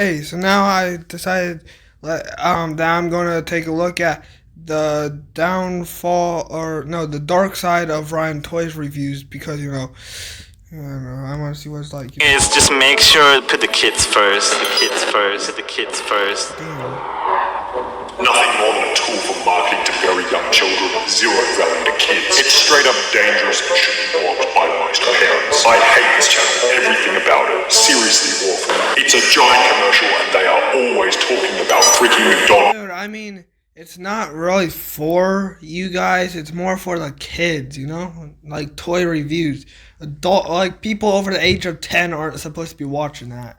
Hey, so now I decided that I'm gonna take a look at the downfall, or no, the dark side of Ryan Toys reviews, because I don't know, I want to see what it's like. Is just make sure to put the kids first. The kids first. The kids first. Damn. Nothing more than a tool for marketing to very young children, zero value to kids. It's straight up dangerous and should be blocked by most parents. I hate this channel, everything about it. Seriously awful. It's a giant commercial and they are always talking about freaking McDonald's. Dude, I mean, it's not really for you guys. It's more for the kids, like toy reviews. Like people over the age of 10 aren't supposed to be watching that.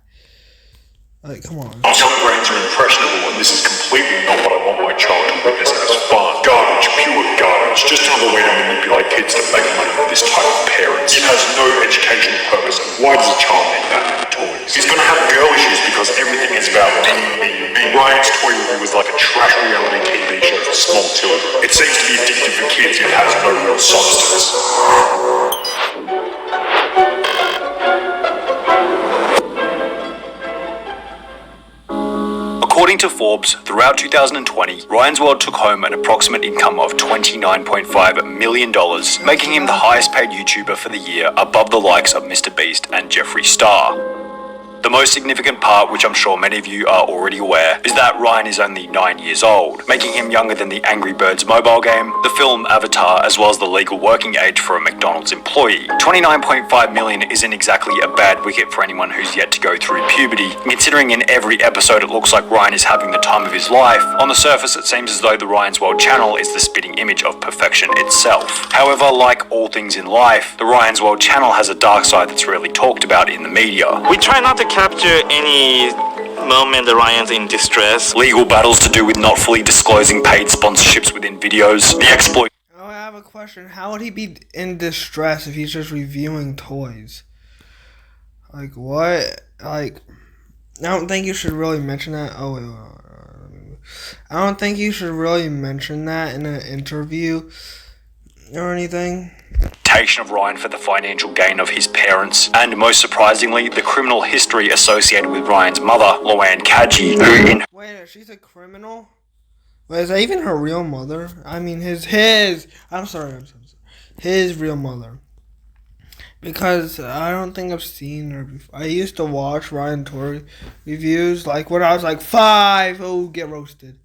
Like, come on. Young brains are impressionable and this is completely not what I want my child to witness as fun. Garbage, pure garbage. Just another way to manipulate kids to make money with this type of parents. It has no educational purpose, and why does a child need that many toys? He's gonna have girl issues because everything is about me. Ryan's toy review was like a trash reality TV show for small children. It seems to be addictive for kids, it has no real substance. According to Forbes, throughout 2020, Ryan's World took home an approximate income of $29.5 million, making him the highest paid YouTuber for the year, above the likes of Mr. Beast and Jeffree Star. The most significant part, which I'm sure many of you are already aware, is that Ryan is only 9 years old, making him younger than the Angry Birds mobile game, the film Avatar, as well as the legal working age for a McDonald's employee. $29.5 million isn't exactly a bad wicket for anyone who's yet to go through puberty. Considering in every episode it looks like Ryan is having the time of his life, on the surface it seems as though the Ryan's World channel is the spitting image of perfection itself. However, like all things in life, the Ryan's World channel has a dark side that's rarely talked about in the media. We try not to capture any moment that Ryan's in distress. Legal battles to do with not fully disclosing paid sponsorships within videos. The exploit. Oh, I have a question. How would he be in distress if he's just reviewing toys? Like, what? Like, I don't think you should really mention that. Oh, wait. I don't think you should really mention that in an interview or anything. Of Ryan for the financial gain of his parents, and most surprisingly, the criminal history associated with Ryan's mother, Luann Caggi, who in... Wait, she's a criminal? Wait, is that even her real mother? I mean, I'm sorry. His real mother. Because I don't think I've seen her before. I used to watch Ryan Toy reviews, like when I was like 5. Oh, get roasted.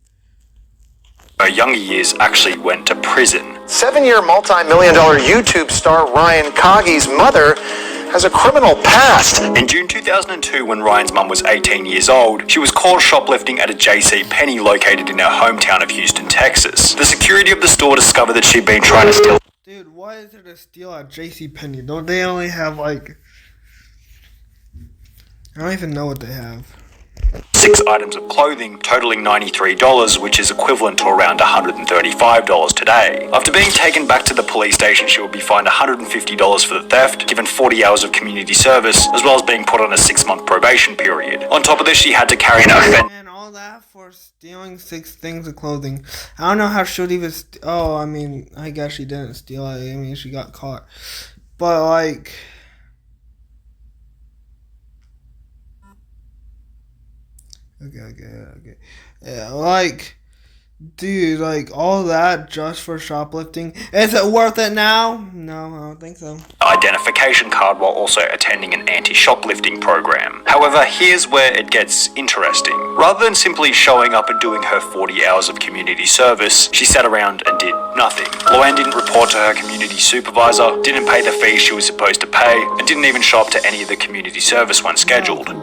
Her younger years actually went to prison. 7-year multi-million-dollar YouTube star Ryan Caggi's mother has a criminal past. In June 2002, when Ryan's mum was 18 years old, she was caught shoplifting at a JCPenney located in her hometown of Houston, Texas. The security of the store discovered that she'd been trying to steal... Dude, what is there to steal at JCPenney? Don't they only have, like... I don't even know what they have. 6 items of clothing, totaling $93, which is equivalent to around $135 today. After being taken back to the police station, she will be fined $150 for the theft, given 40 hours of community service, as well as being put on a 6-month probation period. On top of this, she had to carry an offense. And all that for stealing 6 things of clothing. I don't know how she'd even oh, I mean, I guess she didn't steal it. I mean, she got caught. But, like... Okay. Yeah, like, dude, like, all that just for shoplifting. Is it worth it now? No, I don't think so. Identification card while also attending an anti-shoplifting program. However, here's where it gets interesting. Rather than simply showing up and doing her 40 hours of community service, she sat around and did nothing. Luann didn't report to her community supervisor, didn't pay the fee she was supposed to pay, and didn't even show up to any of the community service when scheduled.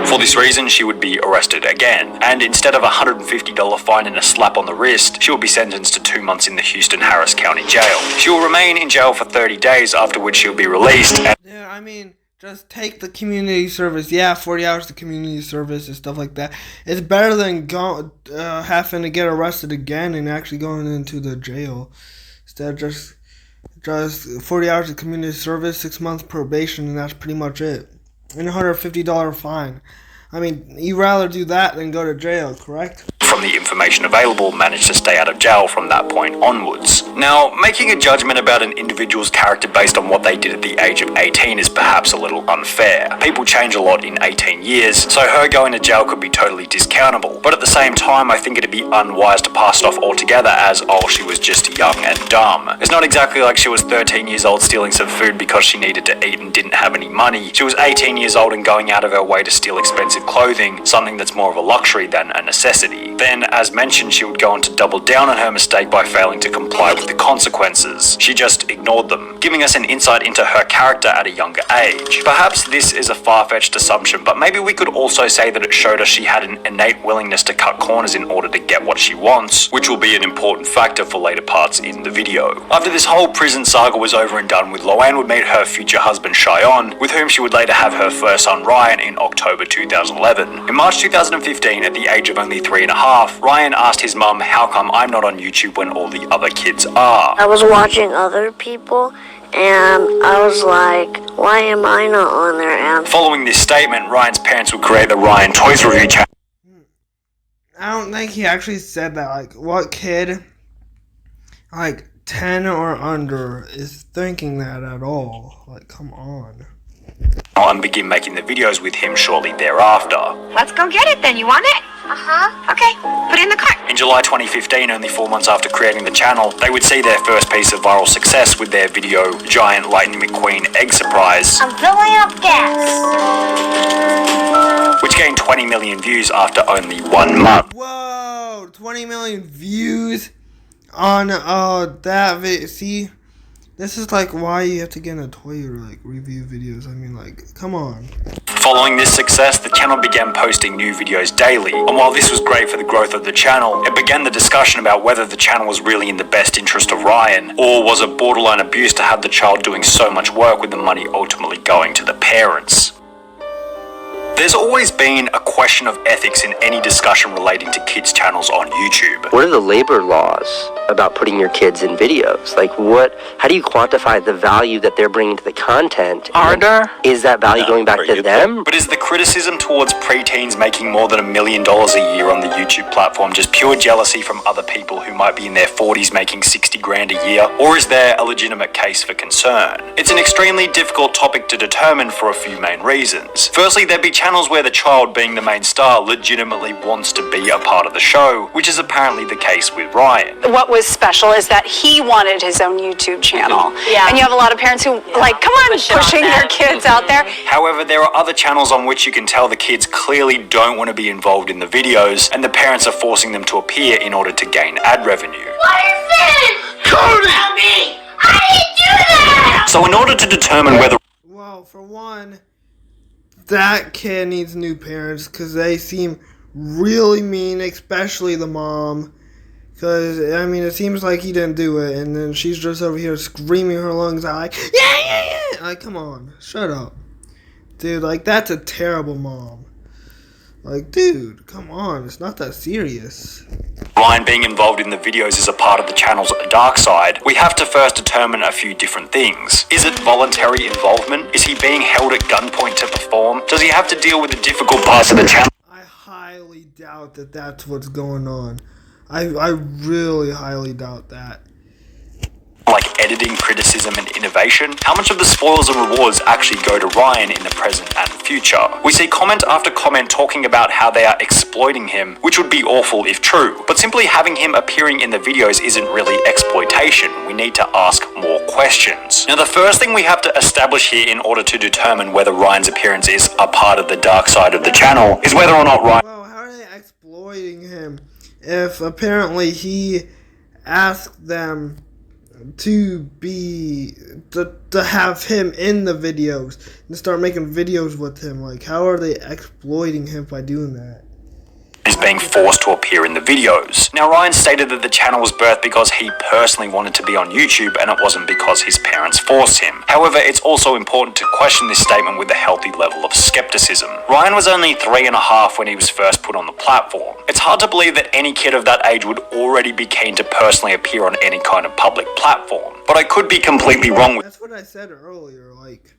For this reason, she would be arrested again, and instead of a $150 fine and a slap on the wrist, she will be sentenced to 2 months in the Houston Harris County Jail. She will remain in jail for 30 days, after which she will be released. Yeah, I mean, just take the community service. Yeah, 40 hours of community service and stuff like that. It's better than having to get arrested again and actually going into the jail. Instead of just 40 hours of community service, 6 months probation, and that's pretty much it. And a $150 fine. I mean, you'd rather do that than go to jail, correct? From on the information available, managed to stay out of jail from that point onwards. Now, making a judgment about an individual's character based on what they did at the age of 18 is perhaps a little unfair. People change a lot in 18 years, so her going to jail could be totally discountable. But at the same time, I think it'd be unwise to pass it off altogether as, oh, she was just young and dumb. It's not exactly like she was 13 years old stealing some food because she needed to eat and didn't have any money. She was 18 years old and going out of her way to steal expensive clothing, something that's more of a luxury than a necessity. Then, as mentioned, she would go on to double down on her mistake by failing to comply with the consequences. She just ignored them, giving us an insight into her character at a younger age. Perhaps this is a far-fetched assumption, but maybe we could also say that it showed us she had an innate willingness to cut corners in order to get what she wants, which will be an important factor for later parts in the video. After this whole prison saga was over and done with, Loanne would meet her future husband Cheyenne, with whom she would later have her first son Ryan in October 2011. In March 2015, at the age of only 3.5, Ryan asked his mum, how come I'm not on YouTube when all the other kids are? I was watching other people and I was like, why am I not on there? And following this statement, Ryan's parents would create the Ryan Toys Review channel. I don't think he actually said that. Like, what kid, like 10 or under, is thinking that at all? Like, come on. And begin making the videos with him shortly thereafter. Let's go get it then. You want it? Okay, put it in the cart. In July 2015, only 4 months after creating the channel, they would see their first piece of viral success with their video, Giant Lightning McQueen Egg Surprise. I'm filling up gas. Which gained 20 million views after only 1 month. Whoa, 20 million views on that video. See, this is like why you have to get in a toy or like review videos. I mean, like, come on. Following this success, the channel began posting new videos daily, and while this was great for the growth of the channel, it began the discussion about whether the channel was really in the best interest of Ryan, or was it borderline abuse to have the child doing so much work with the money ultimately going to the parents. There's always been a question of ethics in any discussion relating to kids' channels on YouTube. What are the labor laws about putting your kids in videos? Like, how do you quantify the value that they're bringing to the content? Is that value going back to them? But is the criticism towards preteens making more than $1 million a year on the YouTube platform just pure jealousy from other people who might be in their 40s making 60 grand a year? Or is there a legitimate case for concern? It's an extremely difficult topic to determine for a few main reasons. Firstly, there'd be channels where the child, being the main star, legitimately wants to be a part of the show, which is apparently the case with Ryan. What was special is that he wanted his own YouTube channel. Yeah. And you have a lot of parents who, like, come on, pushing their kids out there. However, there are other channels on which you can tell the kids clearly don't want to be involved in the videos, and the parents are forcing them to appear in order to gain ad revenue. What is this? Cody! Tell me! I didn't do that! So in order to determine whether... Well, for one, that kid needs new parents because they seem really mean, especially the mom. Because, I mean, it seems like he didn't do it, and then she's just over here screaming her lungs out like, yeah! Like, come on, shut up. Dude, like, that's a terrible mom. Like, dude, come on, it's not that serious. Ryan being involved in the videos is a part of the channel's dark side, we have to first determine a few different things. Is it voluntary involvement? Is he being held at gunpoint to perform? Does he have to deal with the difficult parts of the channel? I highly doubt that that's what's going on. I really highly doubt that. Like editing, criticism, and innovation? How much of the spoils and rewards actually go to Ryan in the present and future? We see comment after comment talking about how they are exploiting him, which would be awful if true. But simply having him appearing in the videos isn't really exploitation. We need to ask more questions. Now, the first thing we have to establish here in order to determine whether Ryan's appearance is a part of the dark side of the channel is whether or not Ryan... Well, how are they exploiting him if apparently he asked them to have him in the videos and start making videos with him? Like, how are they exploiting him by doing that? Is being forced to appear in the videos. Now, Ryan stated that the channel was birthed because he personally wanted to be on YouTube and it wasn't because his parents forced him. However, it's also important to question this statement with a healthy level of skepticism. Ryan was only 3.5 when he was first put on the platform. It's hard to believe that any kid of that age would already be keen to personally appear on any kind of public platform. But I could be completely wrong with... That's what I said earlier, like,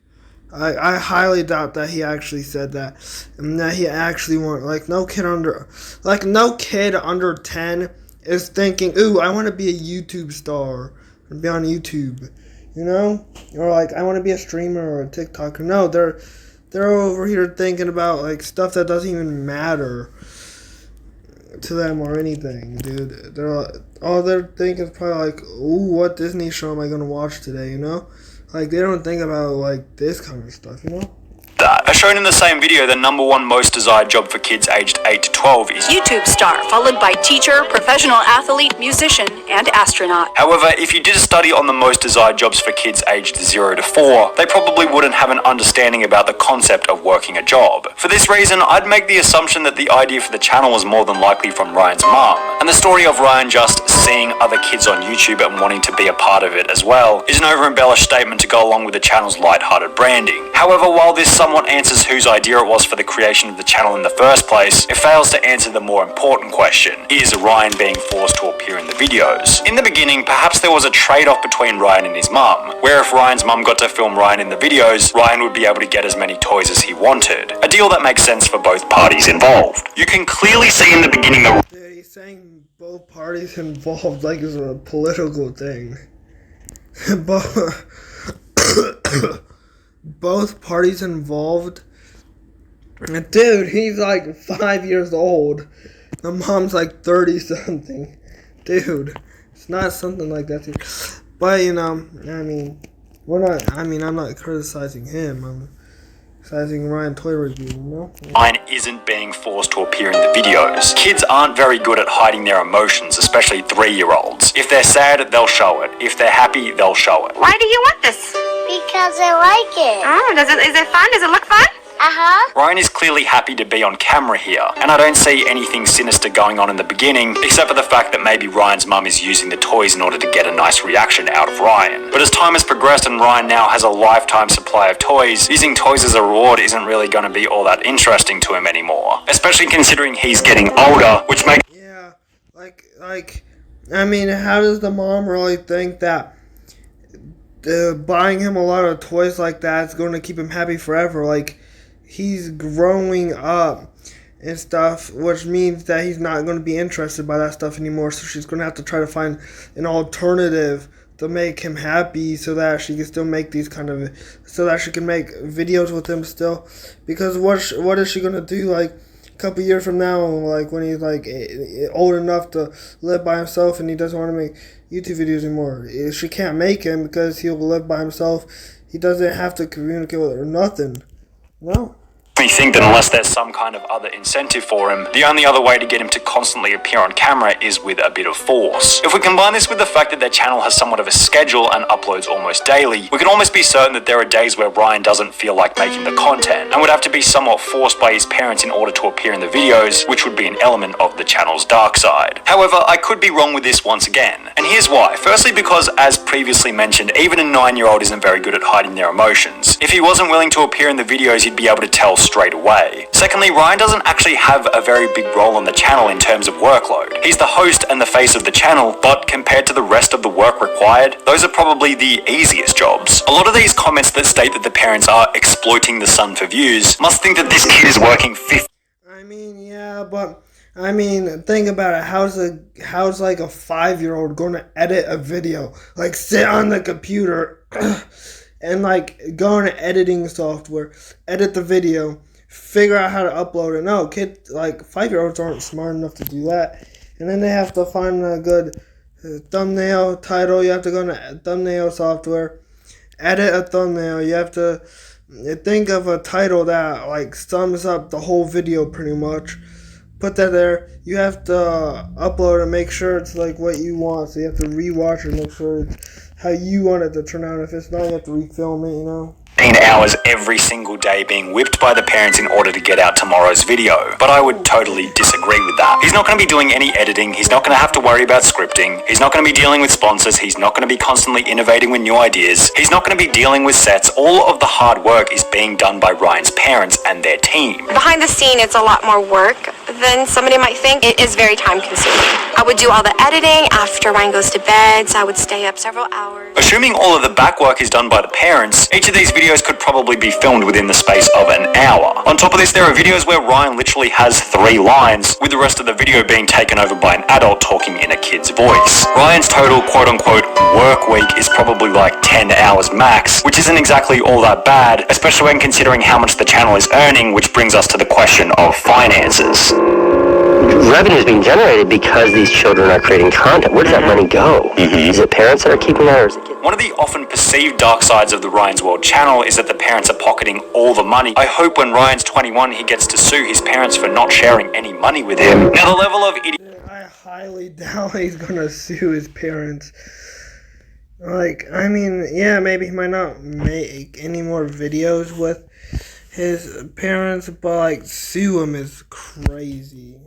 I highly doubt that he actually said that, and that he actually want no kid under 10 is thinking, ooh, I want to be a YouTube star and be on YouTube, or I want to be a streamer or a TikToker. No, they're over here thinking about stuff that doesn't even matter to them or anything, dude. All they're thinking is probably ooh, what Disney show am I gonna watch today? They don't think about this kind of stuff, That. As shown in the same video, the number one most desired job for kids aged 8 to 12 is YouTube star, followed by teacher, professional athlete, musician, and astronaut. However, if you did a study on the most desired jobs for kids aged 0 to 4, they probably wouldn't have an understanding about the concept of working a job. For this reason, I'd make the assumption that the idea for the channel was more than likely from Ryan's mum, and the story of Ryan just seeing other kids on YouTube and wanting to be a part of it as well is an over-embellished statement to go along with the channel's light-hearted branding. However, while this somewhat answers whose idea it was for the creation of the channel in the first place, it fails to answer the more important question: is Ryan being forced to appear in the videos? In the beginning, perhaps there was a trade-off between Ryan and his mum, where if Ryan's mum got to film Ryan in the videos, Ryan would be able to get as many toys as he wanted. A deal that makes sense for both parties involved. You can clearly see in the beginning the... Dude, he's saying both parties involved it's a political thing. Both parties involved. Dude, he's 5 years old. The mom's 30 something. Dude, it's not something like that. But I'm not criticizing him. I'm criticizing Ryan Toy Review, Ryan isn't being forced to appear in the videos. Kids aren't very good at hiding their emotions, especially 3-year-olds. If they're sad, they'll show it. If they're happy, they'll show it. Why do you want this? Because I like it. Oh, is it fun? Does it look fun? Ryan is clearly happy to be on camera here, and I don't see anything sinister going on in the beginning, except for the fact that maybe Ryan's mum is using the toys in order to get a nice reaction out of Ryan. But as time has progressed and Ryan now has a lifetime supply of toys, using toys as a reward isn't really going to be all that interesting to him anymore, especially considering he's getting older, which makes... Yeah, how does the mom really think that buying him a lot of toys like that is going to keep him happy forever? He's growing up and stuff, which means that he's not going to be interested by that stuff anymore, so she's going to have to try to find an alternative to make him happy so that she can still make so that she can make videos with him still. Because what is she going to do, a couple years from now, when he's, old enough to live by himself and he doesn't want to make YouTube videos anymore? She can't make him because he'll live by himself. He doesn't have to communicate with her or nothing. No. We think that unless there's some kind of other incentive for him, the only other way to get him to constantly appear on camera is with a bit of force. If we combine this with the fact that their channel has somewhat of a schedule and uploads almost daily, we can almost be certain that there are days where Ryan doesn't feel like making the content and would have to be somewhat forced by his parents in order to appear in the videos, which would be an element of the channel's dark side. However, I could be wrong with this once again, and here's why. Firstly, because as previously mentioned, even a 9-year-old isn't very good at hiding their emotions. If he wasn't willing to appear in the videos, he'd be able to tell straight away. Secondly, Ryan doesn't actually have a very big role on the channel in terms of workload. He's the host and the face of the channel, but compared to the rest of the work required, those are probably the easiest jobs. A lot of these comments that state that the parents are exploiting the son for views must think that this kid is working 50. Yeah, but think about it. How's a 5-year-old going to edit a video? Sit on the computer and go into editing software, edit the video, figure out how to upload it. No, 5-year-olds aren't smart enough to do that. And then they have to find a good thumbnail title. You have to go into thumbnail software, edit a thumbnail. You have to think of a title that sums up the whole video pretty much. Put that there. You have to upload and make sure it's what you want. So you have to rewatch it, make sure it's how you want it to turn out. If it's not, you have to refilm it, 15 hours every single day being whipped by the parents in order to get out tomorrow's video. But I would totally disagree with that. He's not going to be doing any editing. He's not going to have to worry about scripting. He's not going to be dealing with sponsors. He's not going to be constantly innovating with new ideas. He's not going to be dealing with sets. All of the hard work is being done by Ryan's parents and their team. Behind the scene, it's a lot more work than somebody might think. It is very time consuming. I would do all the editing after Ryan goes to bed, so I would stay up several hours. Assuming all of the back work is done by the parents, each of these videos could probably be filmed within the space of an hour. On top of this, there are videos where Ryan literally has 3 lines, with the rest of the video being taken over by an adult talking in a kid's voice. Ryan's total quote-unquote work week is probably like 10 hours max, which isn't exactly all that bad, especially when considering how much the channel is earning, which brings us to the question of finances. Revenue is being generated because these children are creating content. Where does that money go? Is it parents that are keeping that, or is it kids? One of the often perceived dark sides of the Ryan's World channel is that the parents are pocketing all the money. I hope when Ryan's 21 he gets to sue his parents for not sharing any money with him. Now the level of I highly doubt he's gonna sue his parents. Like, I mean, yeah, maybe he might not make any more videos with his parents, but like, sue him is crazy.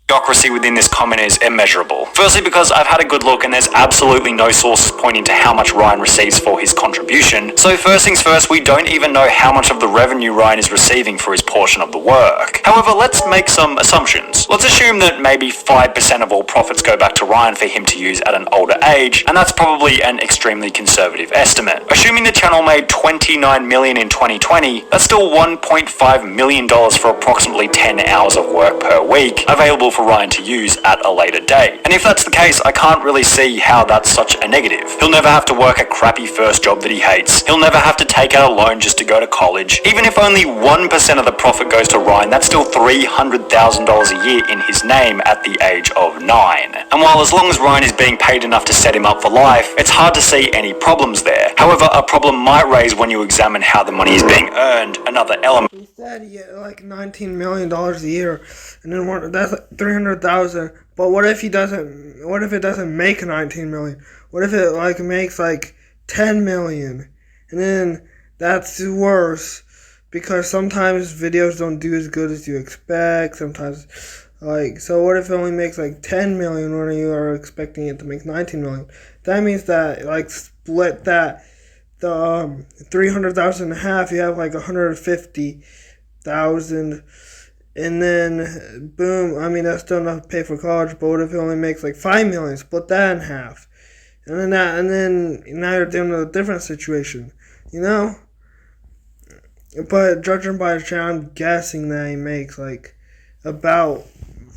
Idiocracy within this comment is immeasurable. Firstly, because I've had a good look and there's absolutely no sources pointing to how much Ryan receives for his contribution. So first things first, we don't even know how much of the revenue Ryan is receiving for his portion of the work. However, let's make some assumptions. Let's assume that maybe 5% of all profits go back to Ryan for him to use at an older age, and that's probably an extremely conservative estimate. Assuming the channel made $29 million in 2020, that's still $1.5 million for approximately 10 hours of work per week, available for Ryan to use at a later date. And if that's the case, I can't really see how that's such a negative. He'll never have to work a crappy first job that he hates. He'll never have to take out a loan just to go to college. Even if only 1% of the profit goes to Ryan, that's still $300,000 a year in his name at the age of 9. And while as long as Ryan is being paid enough to set him up for life, it's hard to see any problems there. However, a problem might raise when you examine how the money is being earned. Another element. He said he get like $19 million a year, and then that's like $300,000. But what if he doesn't? What if it doesn't make $19 million? What if it like makes like $10 million? And then that's worse because sometimes videos don't do as good as you expect. Sometimes, like, so what if it only makes like $10 million when you are expecting it to make $19 million? That means that like split that. The 300,000 in half, you have like 150,000, and then boom. I mean, that's still enough to pay for college. But what if it only makes like 5 million? Split that in half, and then now you're dealing with a different situation, you know. But judging by his channel, I'm guessing that he makes like about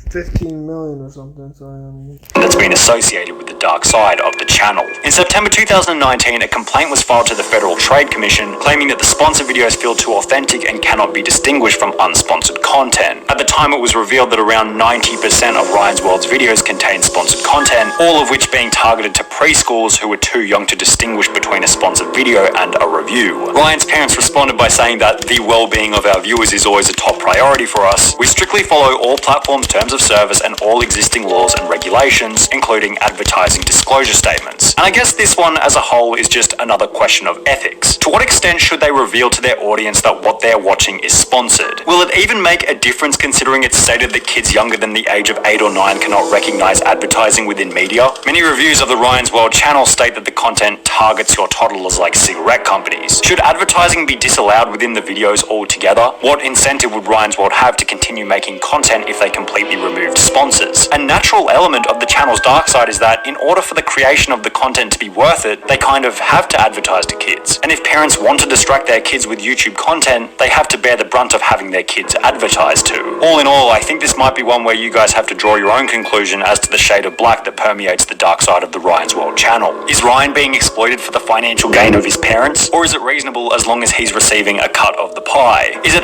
15 million or something. So I mean, that's been associated with the dark side of the channel. In September 2019, a complaint was filed to the Federal Trade Commission claiming that the sponsored videos feel too authentic and cannot be distinguished from unsponsored content. At the time, it was revealed that around 90% of Ryan's World's videos contained sponsored content, all of which being targeted to preschools who were too young to distinguish between a sponsored video and a review. Ryan's parents responded by saying that the well-being of our viewers is always a top priority for us. We strictly follow all platforms' terms of service and all existing laws and regulations, including advertising disclosure statements. And I guess this one as a whole is just another question of ethics. To what extent should they reveal to their audience that what they're watching is sponsored? Will it even make a difference considering it's stated that kids younger than the age of 8 or 9 cannot recognize advertising within media? Many reviews of the Ryan's World channel state that the content targets your toddlers like cigarette companies. Should advertising be disallowed within the videos altogether? What incentive would Ryan's World have to continue making content if they completely removed sponsors? A natural element of the channel's dark side is that in order for the creation of the content to be worth it, they kind of have to advertise to kids. And if parents want to distract their kids with YouTube content, they have to bear the brunt of having their kids advertised to. All in all, I think this might be one where you guys have to draw your own conclusion as to the shade of black that permeates the dark side of the Ryan's World channel. Is Ryan being exploited for the financial gain of his parents? Or is it reasonable as long as he's receiving a cut of the pie? Is it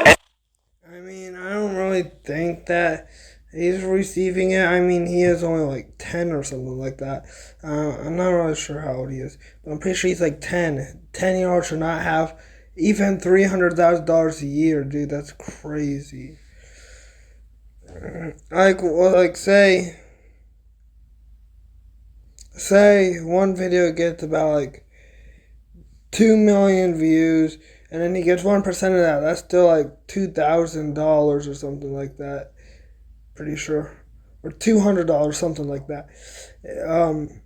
I mean, I don't really think that he's receiving it. I mean, he is only like 10 or something like that. I'm not really sure how old he is, but I'm pretty sure he's like 10. 10-year-olds should not have even $300,000 a year, dude. That's crazy. Like say one video gets about like 2 million views, and then he gets 1% of that. That's still like $2,000 or something like that. Pretty sure, or $200, something like that. And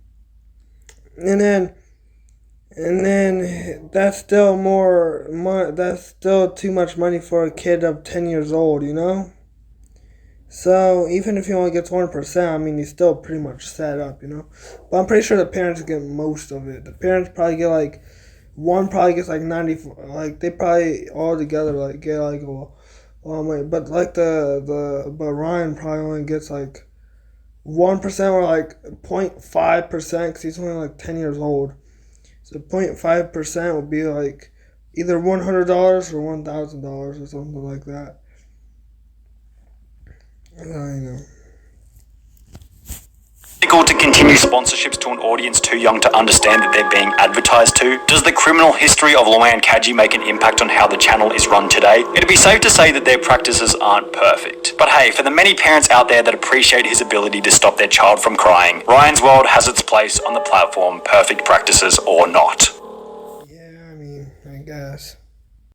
then that's still more. That's still too much money for a kid of 10 years old, you know. So even if he only gets 1%, I mean, he's still pretty much set up, you know. But I'm pretty sure the parents get most of it. The parents probably get like, one probably gets like 90, like they probably all together like get like a long way. But like but Ryan probably only gets like 1% or like 0.5% because he's only like 10 years old. So 0.5% would be like either $100 or $1,000 or something like that. I know. To continue sponsorships to an audience too young to understand that they're being advertised to? Does the criminal history of Luann Caggi make an impact on how the channel is run today? It'd be safe to say that their practices aren't perfect. But hey, for the many parents out there that appreciate his ability to stop their child from crying, Ryan's World has its place on the platform, perfect practices or not. Yeah, I mean, I guess.